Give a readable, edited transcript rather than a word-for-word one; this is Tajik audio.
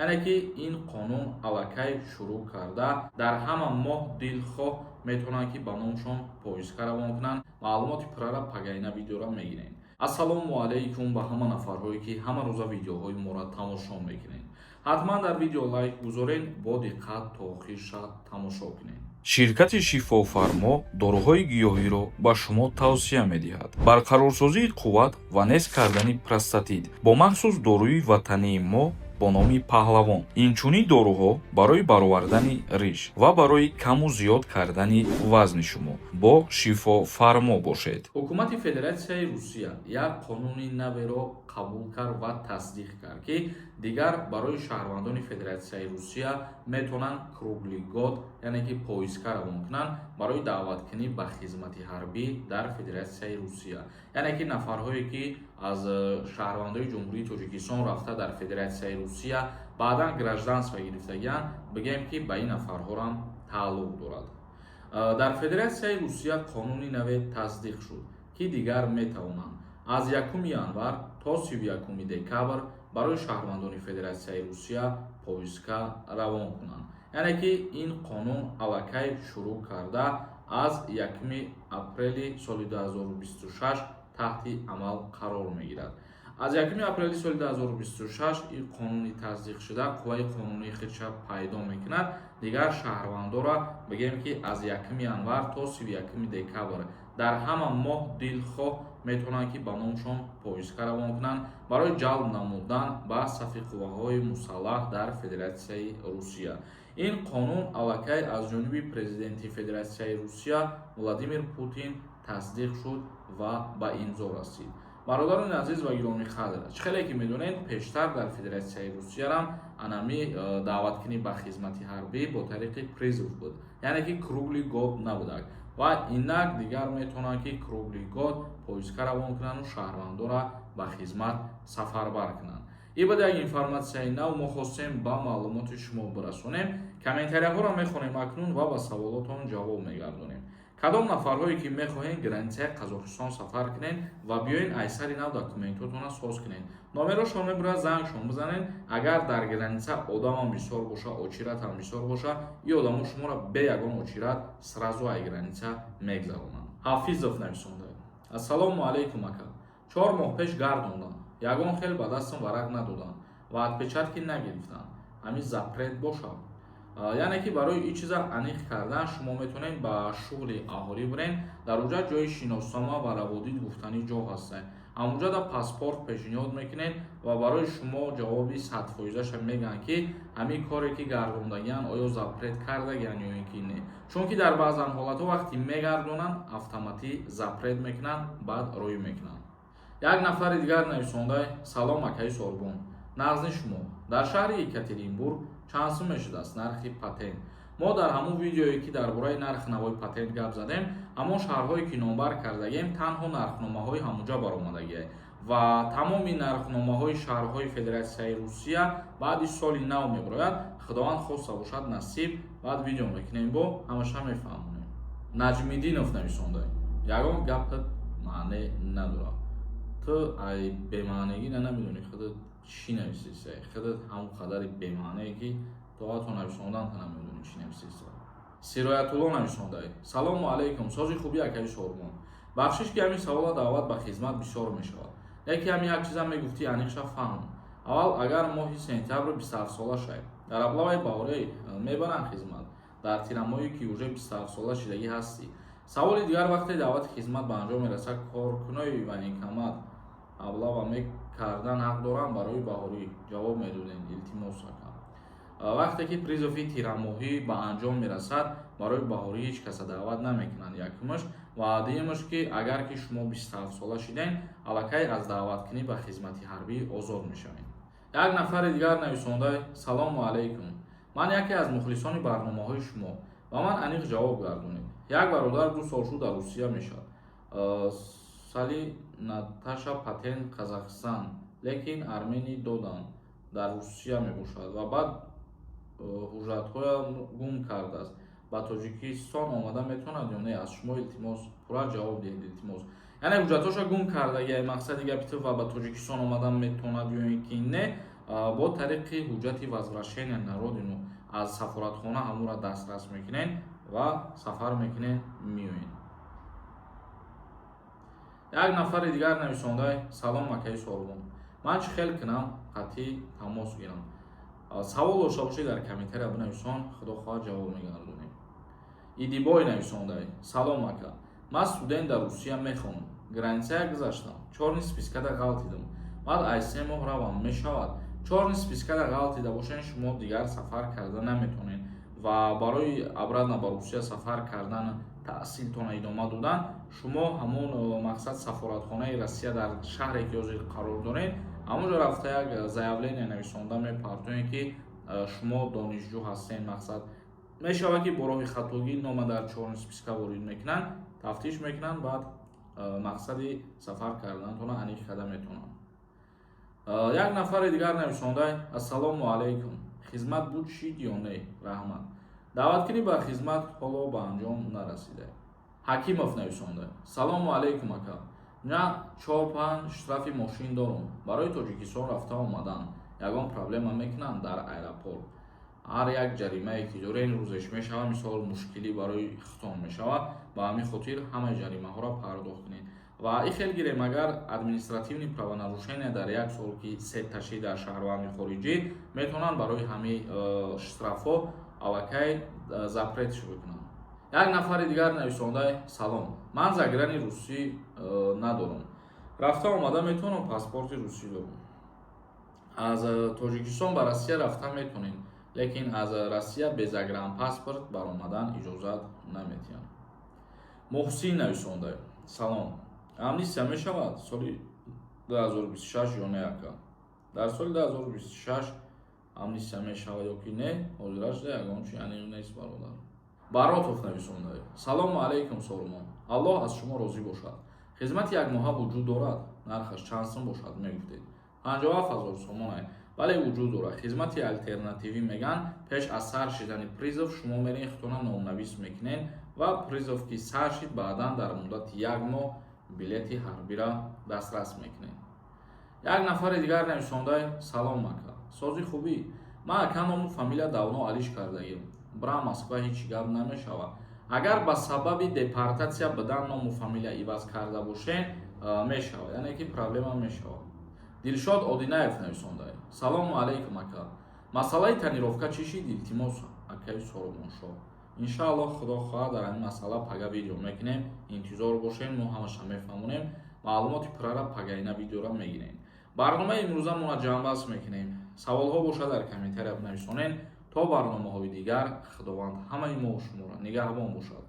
яъне ки ин қонун аллакай шурӯъ карда дар ҳама моҳ дилхоҳ метавонанд ки ба номшон поиска равон кунанд. маълумоти пуррара пагаина видеора мегирем. ассалому алайкум ба ҳама нафарҳое ки ҳама рӯза видеоҳои моро тамошо мекунед. ҳатман дар видео лайк гузоред, бо диққат то охирша тамошо кунед. Ширкати Шифофармо доруҳои гиёҳиро ба шумо тавсия медиҳад. Барқарорсозии қувват ва нест кардани простатит бо махсус доруи ватании мо бо номи Паҳлавон. Инчунин доруҳо барои баровардани риш ва барои каму зиёд кардани вазни шумо бо Шифофармо бошед. ҳукумати Федератсияи Русия як қонуни наверо қабул кард ва тасдиқ кард ки дигар барои шаҳрвандони Федератсияи Русия метавонанд круглии год, яъне ки поиска равон кунанд барои даъваткунӣ ба хизмати ҳарбӣ дар Федератсияи Русия. яъне ки нафарҳое ки аз шаҳрвандои ҷумҳурии Тоҷикистон рафта дар Федератсияи Русия баъдан гражданство гирифтагиянд, бигем ки ба ин нафарҳорам тааллуқ дорад. дар Федератсияи Русия қонуни наве тасдиқ шуд ки дигар метавонанд аз 1 январ то 31 декабр барои шаҳрвандони Федератсияи Русия поиска равон кунанд. яъне ки ин қонун аллакай шурӯъ карда аз 1 апрели соли 2026 таҳти амал қарор мегирад. аз 1 апрели соли 2026 ин қонуни тасдиқшуда қувваи қонунии худша пайдо мекунад. дигар шаҳрвандора бигем ки аз 1 январ то 31 декабр дар ҳама моҳ дилхоҳ метавонанд ки ба номшон поиска равон кунанд барои ҷалб намудан ба сафи қувваҳои мусаллаҳ дар Федератсияи Русия. ин қонун аллакай аз ҷониби президенти Федератсияи Русия Владимир Путин тасдиқ шуд ва ба имзо расид. бародарони азиз ва гиромӣ қадр, чихеле ки медонед, пештар дар Федератсияи Русиярам анами даъваткунӣ ба хизмати ҳарбӣ бо тариқи призв буд, яъне ки круглии год набудак ва инак дигар метавонанд ки круглии год поиска равон кунанду шаҳрвандора ба хизмат сафарбар кунанд. ин буда як информатсияи нав мо хостем ба маълумоти шумо бирасонем. комментарияҳоро мехонем акнун ва ба саволотон ҷавоб мегардонем. кадом нафарҳое ки мехоҳед границаи Қазоқистон сафар кунед ва биёед айсари нав документотонро соз кунед, номерошон мебурад, зангшон бизанед. агар дар граница одамам бисёр боша, очиратам бисёр боша, ин одамо шуморо бе ягон очират сразу ай граница мегзаронанд. ҳафизов нависонда. ассалому алайкум ака. 4 моҳ пеш гардондам, ягон хел ба дастам варақ надоданд ва отпечатки нагирифтанд. ҳамин запрет бошад? яъне ки барои ин чиза аниқ кардан шумо метавонед ба шуғли аҳолӣ бурен. дар оҷа ҷои шиноснома ва раводид гуфтани ҷо ҳастанд. ҳамонҷа да паспорт пешниҳод мекунед ва барои шумо ҷавоби 100%ша мегӯянд ки ҳамин коре ки гардондагиянд оё запрет кардагиянд ё ин ки не. чунки дар баъзан ҳолатҳо вақти мегардонанд автоматӣ запрет мекунанд, баъд рӯй мекунанд. як нафари дигар нависонда. салом акаи Сорбон, нағзи шумо дар шаҳри Екатеринбург чанд сум мешудааст нархи патент? мо дар ҳамон видеое ки дар бораи нархи навои патент гап задем, ҳамон шаҳрҳое ки номбар кардагем танҳо нархномаҳои ҳамонҷа баромадагиҳад ва тамоми нархномаҳои шаҳрҳои Федератсияи Русия баъди соли нав мебарояд. худованд хоста бошад насиб, баъд видео мекунем, бо ҳамаша мефаҳмонем. Наҷмиддинов нависонда. ягон гапат маъне надорад. ту ай бемаънегӣ намедонӣ худат чӣ нависиса, худат ҳамон қадари бемаънае ки тоато нависондан та намедонӣ чӣ нависиса. Сироятулло нависонда. салому алайкум, сози хуби акаи Сорбон. бахшиш ки ҳамин савола даъват ба хизмат бисёр мешавад. яке ҳамин як чиза мегуфтӣ аниқша фаҳм. аввал агар моҳи сентябр 27 сола шавед дар аблаваи баҳорӣ мебаранд хизмат, дар тирамоҳе ки уже 27 сола шидагӣ ҳастӣ. саволи дигар вақте даъвати хизмат ба анҷом мерасад, коркунои военкомат аблава кардан ҳақ доранд барои баҳорӣ? ҷавоб медодем, илтимос акам. вақте ки призови тирамоҳӣ ба анҷом мерасад, барои баҳорӣ ҳеҷ каса даъват намекунанд. якумаш ва дуюмаш ки агар ки шумо 27 сола шиден, аллакай аз даъваткунӣ ба хизмати ҳарбӣ озод мешавед. як нафари дигар нависонда. салому алайкум, ман яке аз мухлисони барномаҳои шумо, ва ман аниқ ҷавоб гардонед. як бародар 2 сол шуд дар Русия мешавад. сали Наташа патент Қазоқистон, лекин Арменӣ доданд, дар Русия мебошад ва баъд ҳуҷҷатҳоям гум кардааст. ба Тоҷикистон омада метавонад ё не? аз шумо илтимос пурра ҷавоб диҳед. илтимос яъне ҳуҷҷатҳоша гум кардагия мақсади гапи ту ва ба Тоҷикистон омада метавонад ё ин ки не? бо тариқи ҳуҷҷати возвращения на родину аз сафоратхона ҳамура дастрас мекунен ва сафар мекунен меоен. Як нафари дигар нависондаи салом акаи солимон. Ман чӣ хел кунам қатъӣ тамос гирам. Савол дошта бошед дар комментария бинависон, худо хоҳад ҷавоб мегардонем. Идибой нависондаи салом ака. Ман студент дар Русия мехонам. Границая гузаштам. 4 спискада ғалт дидам. Баъд аз 3 моҳ равам мешавад. 4 спискада ғалт дида бошен шумо дигар сафар карда наметонед ва барои обратно ба Русия сафар кардан таъсилтона идома додан шумо ҳамон мақсад сафоратхонаи Россия дар шаҳре ки ҳозир қарор доред ҳамонҷо рафта як заявление нависонда мепартоед ки шумо донишҷӯ ҳастед. Мақсад мешавад ки бо роҳи хатогӣ нома дар 4 списка ворид мекунанд, тафтиш мекунанд, баъд мақсади сафар карданатона аниқ карда метавонанд. Як нафари дигар нависондаи ассалому алайкум. Хизмат буд шид ё не? Раҳмат. даъваткунӣ ба хизмат ҳоло ба анҷом нарасида. Ҳакимов нависонда. Салому алайкум ака. Мина 4-5 штрафи мошин дорам. Барои Тоҷикистон рафта омадан. Ягон проблема мекунанд дар аэропорт. ҳар як ҷаримае ки дорен рӯзеш мешавад, мисол мушкилӣ барои хитон мешавад, ба ҳамин хотир ҳамаи ҷаримаҳоро пардохт кунед. Ва ин хел гирем агар административни правонарушения дар як сол ки сетташӣ дар шаҳрванди хориҷӣ метавонанд барои ҳамин штрафҳо аллакай запретш бикунанд. Як нафари дигар нависондаи салом. Ман заграни русӣ надорам. Рафта омада метавонам паспорти русӣ дорам. Аз Тоҷикистон ба Россия рафта метавонем, лекин аз Россия без загранпаспорт баромадан иҷозат наметиҳам. Муҳсин нависонда. Салом. Амнистия мешавад соли 2026 ё не ака? Дар соли 2026 амнистия мешавад ё ки не? Ҳозираш ягон чи аниқ нест бародар. Баротов нависонда. Салому алайкум солимон. Аллоҳ аз шумо розӣ бошад. Хизмати як моҳа вуҷуд дорад? Нархаш чанд сум бошад мегуфтед? 57,000 сомон ай. Бале вуҷуд дорад. Хизмати алтернативӣ меган пеш аз сар шидани призов шумо мерен хитона номнавис мекунен ва призов ки сар шид баъдан дар муддати 1 моҳ билети ҳарбира дастрас мекунен. Як нафари дигар нависондаи салом ака. Сози хубӣ. Ман ака ному фамилия давно алиш кардагим. Бра Москва ҳеҷ гап намешавад. Агар ба сабаби депортатсия бадан ному фамилия иваз карда бошен мешавад, яъне ки проблема мешавад. Дилшод Одинаев нависондаи. Салому алайкум ака. Масъалаи танировка чӣ шид илтимос акаи Соломоншоҳ. Иншааллоҳ худо хоҳад дар ҳамин масъала пага видео мекунем. Интизор бошем, мо ҳамаша мефаҳмонем. Маълумоти пурра пагаина видеора мегирем. барномаи имрӯзамона ҷамъбаст мекунем. Саволҳо бошад дар комментария бинависонед. То барномаҳои дигар худованд ҳамаи мо шуморо нигаҳбон бошад.